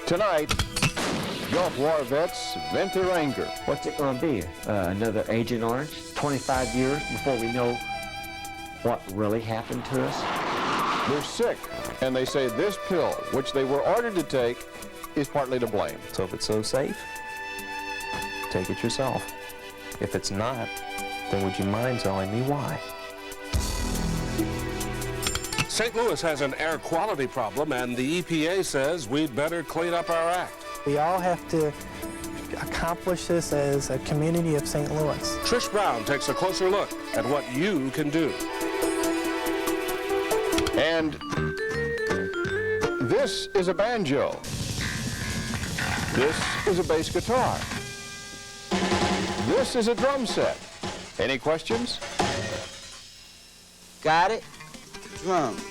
Tonight, Gulf War vets vent their anger. What's it going to be? Another Agent Orange? 25 years before we know what really happened to us? They're sick, and they say this pill, which they were ordered to take, is partly to blame. So if it's so safe, take it yourself. If it's not, then would you mind telling me why? St. Louis has an air quality problem, and the EPA says we'd better clean up our act. We all have to accomplish this as a community of St. Louis. Trish Brown takes a closer look at what you can do. And this is a banjo. This is a bass guitar. This is a drum set. Any questions? Got it? Drums.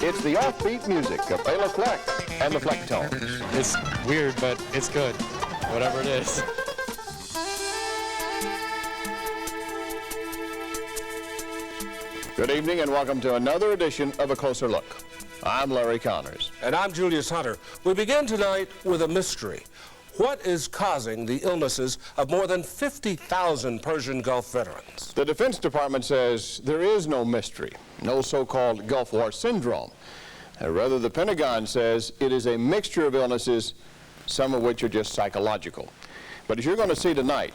It's the offbeat music of Bela Fleck and the Flecktones. It's weird, but it's good, whatever it is. Good evening and welcome to another edition of A Closer Look. I'm Larry Connors. And I'm Julius Hunter. We begin tonight with a mystery. What is causing the illnesses of more than 50,000 Persian Gulf veterans? The Defense Department says there is no mystery, no so-called Gulf War syndrome. Rather, the Pentagon says it is a mixture of illnesses, some of which are just psychological. But as you're going to see tonight,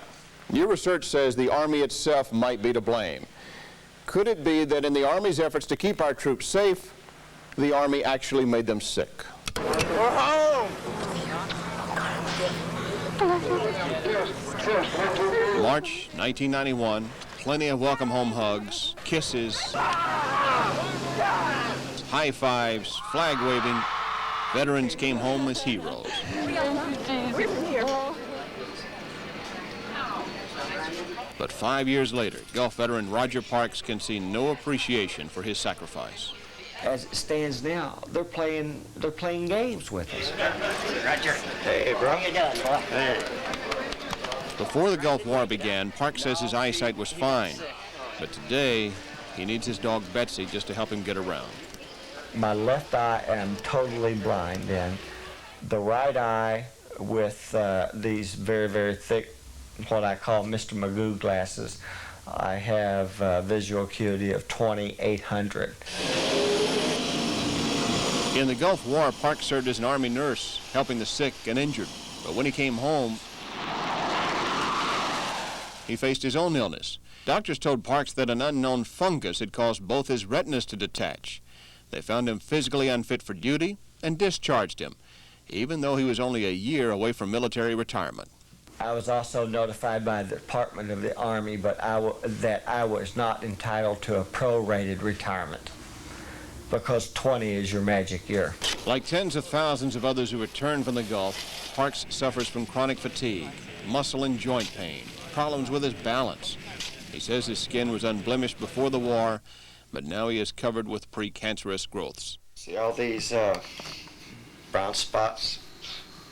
new research says the Army itself might be to blame. Could it be that in the Army's efforts to keep our troops safe, the Army actually made them sick? We're home! March 1991, plenty of welcome home hugs, kisses, high fives, flag waving. Veterans came home as heroes. But 5 years later, Gulf veteran Roger Parks can see no appreciation for his sacrifice. As it stands now, they're playing games with us. Roger. Hey, bro. How you doing, boy? Hey. Before the Gulf War began, Parks says his eyesight was fine. But today, he needs his dog Betsy just to help him get around. My left eye, I'm totally blind, and the right eye with these very, very thick, what I call Mr. Magoo glasses, I have visual acuity of 2800. In the Gulf War, Parks served as an Army nurse, helping the sick and injured. But when he came home, he faced his own illness. Doctors told Parks that an unknown fungus had caused both his retinas to detach. They found him physically unfit for duty and discharged him, even though he was only a year away from military retirement. I was also notified by the Department of the Army that I was not entitled to a prorated retirement, because 20 is your magic year. Like tens of thousands of others who returned from the Gulf, Parks suffers from chronic fatigue, muscle and joint pain, problems with his balance. He says his skin was unblemished before the war, but now he is covered with precancerous growths. See all these brown spots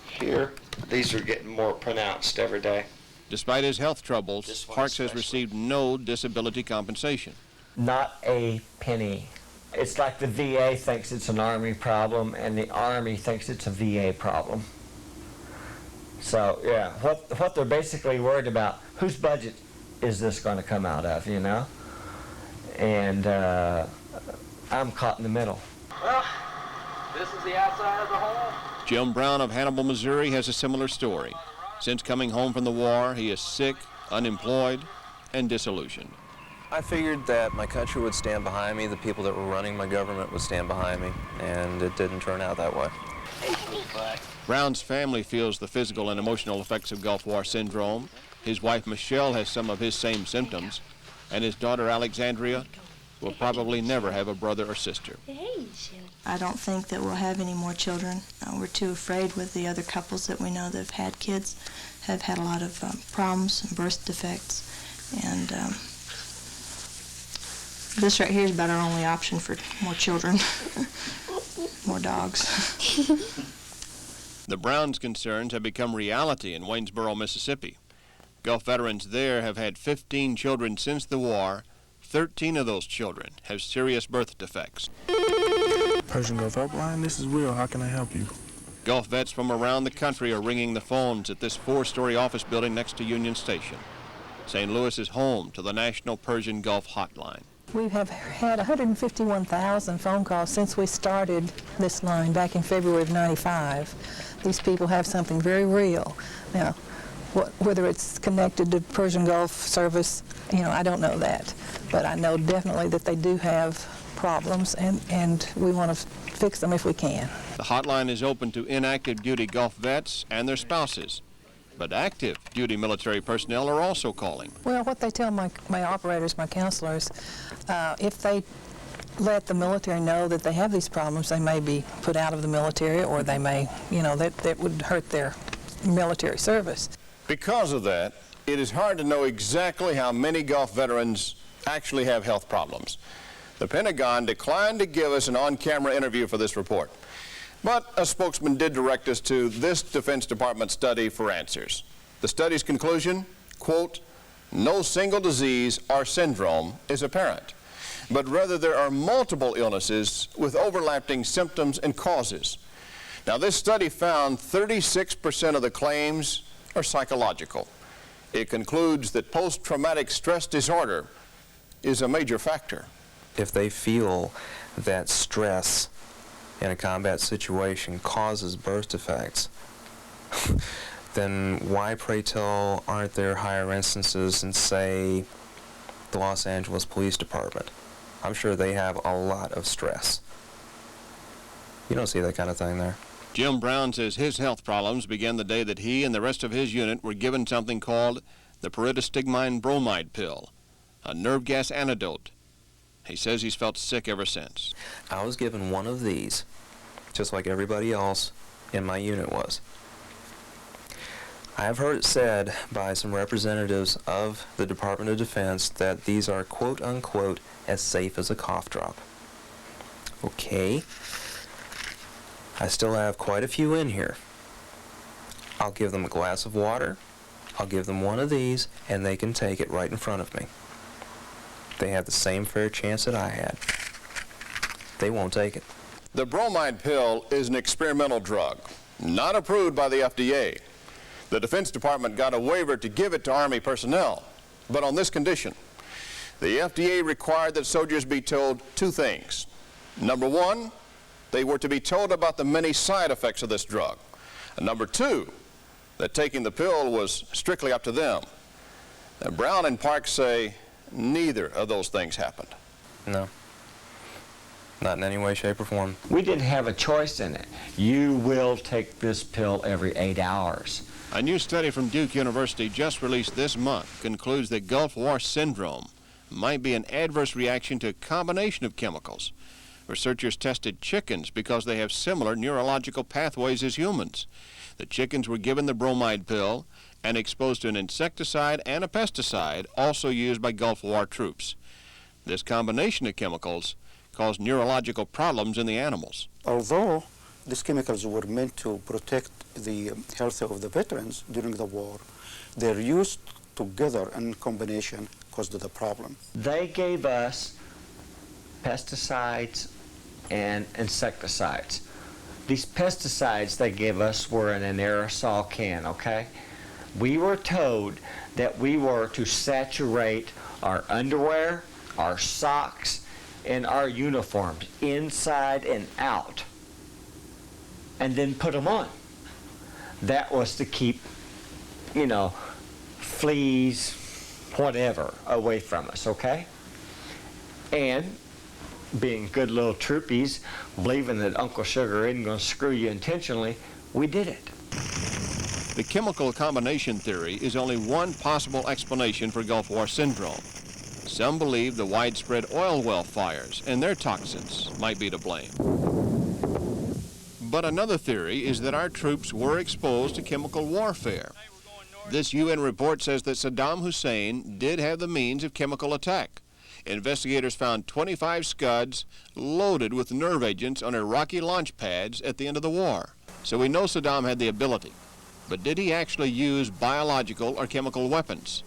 here? These are getting more pronounced every day. Despite his health troubles, Parks has received no disability compensation. Not a penny. It's like the VA thinks it's an Army problem, and the Army thinks it's a VA problem. So, yeah, what they're basically worried about, whose budget is this going to come out of, you know? And I'm caught in the middle. Well, this is the outside of the hole. Jim Brown of Hannibal, Missouri has a similar story. Since coming home from the war, he is sick, unemployed, and disillusioned. I figured that my country would stand behind me, the people that were running my government would stand behind me, and it didn't turn out that way. Brown's family feels the physical and emotional effects of Gulf War syndrome. His wife Michelle has some of his same symptoms, and his daughter Alexandria will probably never have a brother or sister. I don't think that we'll have any more children. We're too afraid with the other couples that we know that have had kids, have had a lot of problems and birth defects, and this right here is about our only option for more children, more dogs. The Browns' concerns have become reality in Waynesboro, Mississippi. Gulf veterans there have had 15 children since the war. 13 of those children have serious birth defects. Persian Gulf Helpline, this is Will. How can I help you? Gulf vets from around the country are ringing the phones at this 4-story office building next to Union Station. St. Louis is home to the National Persian Gulf Hotline. We have had 151,000 phone calls since we started this line back in February of '95. These people have something very real. Now, whether it's connected to Persian Gulf service, I don't know that. But I know definitely that they do have problems, and we want to fix them if we can. The hotline is open to inactive duty Gulf vets and their spouses. But active duty military personnel are also calling. Well, what they tell my operators, my counselors, if they let the military know that they have these problems, they may be put out of the military, or they may, that would hurt their military service. Because of that, it is hard to know exactly how many Gulf veterans actually have health problems. The Pentagon declined to give us an on-camera interview for this report. But a spokesman did direct us to this Defense Department study for answers. The study's conclusion, quote, no single disease or syndrome is apparent, but rather there are multiple illnesses with overlapping symptoms and causes. Now, this study found 36% of the claims are psychological. It concludes that post-traumatic stress disorder is a major factor. If they feel that stress in a combat situation causes birth defects, then why, pray tell, aren't there higher instances in, say, the Los Angeles Police Department? I'm sure they have a lot of stress. You don't see that kind of thing there. Jim Brown says his health problems began the day that he and the rest of his unit were given something called the Pyridostigmine Bromide pill, a nerve gas antidote. He says he's felt sick ever since. I was given one of these, just like everybody else in my unit was. I have heard it said by some representatives of the Department of Defense that these are quote-unquote as safe as a cough drop. Okay. I still have quite a few in here. I'll give them a glass of water, I'll give them one of these, and they can take it right in front of me. They have the same fair chance that I had. They won't take it. The bromide pill is an experimental drug, not approved by the FDA. The Defense Department got a waiver to give it to Army personnel, but on this condition. The FDA required that soldiers be told two things. Number one, they were to be told about the many side effects of this drug. And number two, that taking the pill was strictly up to them. Now, Brown and Parks say neither of those things happened. No. Not in any way, shape, or form. We didn't have a choice in it. You will take this pill every 8 hours. A new study from Duke University just released this month concludes that Gulf War syndrome might be an adverse reaction to a combination of chemicals. Researchers tested chickens because they have similar neurological pathways as humans. The chickens were given the bromide pill and exposed to an insecticide and a pesticide also used by Gulf War troops. This combination of chemicals caused neurological problems in the animals. Although these chemicals were meant to protect the health of the veterans during the war, their use together in combination caused the problem. They gave us pesticides and insecticides. These pesticides they gave us were in an aerosol can, okay? We were told that we were to saturate our underwear, our socks, and our uniforms inside and out, and then put them on. That was to keep, fleas, whatever, away from us, okay? And being good little troopies, believing that Uncle Sugar isn't going to screw you intentionally, we did it. The chemical combination theory is only one possible explanation for Gulf War syndrome. Some believe the widespread oil well fires and their toxins might be to blame. But another theory is that our troops were exposed to chemical warfare. This UN report says that Saddam Hussein did have the means of chemical attack. Investigators found 25 Scuds loaded with nerve agents on Iraqi launch pads at the end of the war. So we know Saddam had the ability. But did he actually use biological or chemical weapons?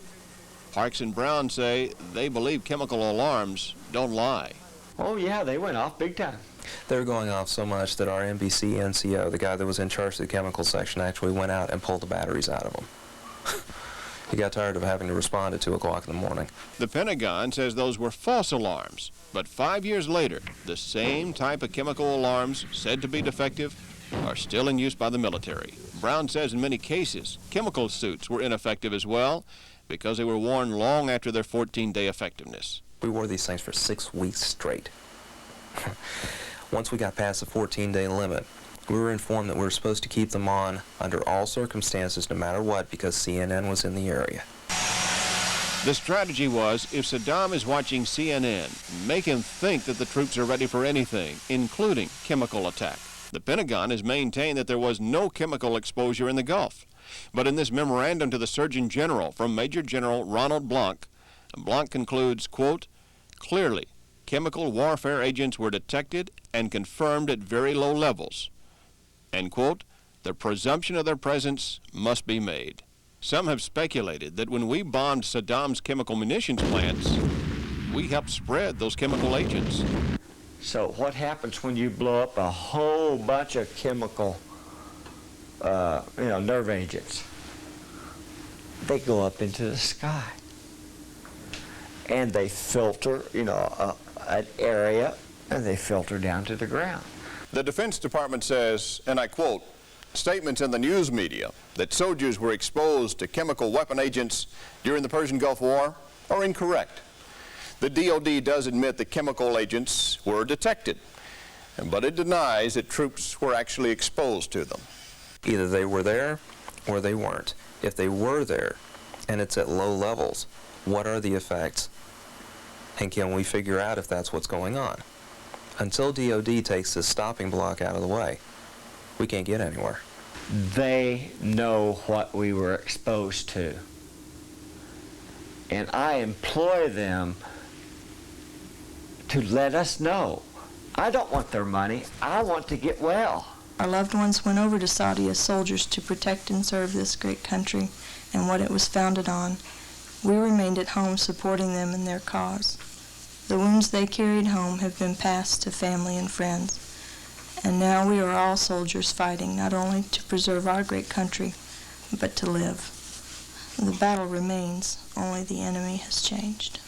Parks and Brown say they believe chemical alarms don't lie. Oh yeah, they went off big time. They were going off so much that our NBC NCO, the guy that was in charge of the chemical section, actually went out and pulled the batteries out of them. He got tired of having to respond at 2 o'clock in the morning. The Pentagon says those were false alarms, but 5 years later, the same type of chemical alarms said to be defective are still in use by the military. Brown says in many cases, chemical suits were ineffective as well because they were worn long after their 14-day effectiveness. We wore these things for 6 weeks straight. Once we got past the 14-day limit, we were informed that we were supposed to keep them on under all circumstances, no matter what, because CNN was in the area. The strategy was, if Saddam is watching CNN, make him think that the troops are ready for anything, including chemical attack. The Pentagon has maintained that there was no chemical exposure in the Gulf. But in this memorandum to the Surgeon General from Major General Ronald Blanc, Blanc concludes, quote, clearly, chemical warfare agents were detected and confirmed at very low levels. And, quote, the presumption of their presence must be made. Some have speculated that when we bombed Saddam's chemical munitions plants, we helped spread those chemical agents. So what happens when you blow up a whole bunch of chemical, nerve agents? They go up into the sky. And they filter, an area, and they filter down to the ground. The Defense Department says, and I quote, statements in the news media that soldiers were exposed to chemical weapon agents during the Persian Gulf War are incorrect. The DOD does admit that chemical agents were detected, but it denies that troops were actually exposed to them. Either they were there or they weren't. If they were there and it's at low levels, what are the effects? And can we figure out if that's what's going on? Until DOD takes this stopping block out of the way, we can't get anywhere. They know what we were exposed to. And I employ them to let us know. I don't want their money. I want to get well. Our loved ones went over to Saudi as soldiers to protect and serve this great country and what it was founded on. We remained at home supporting them in their cause. The wounds they carried home have been passed to family and friends. And now we are all soldiers fighting not only to preserve our great country, but to live. The battle remains, only the enemy has changed.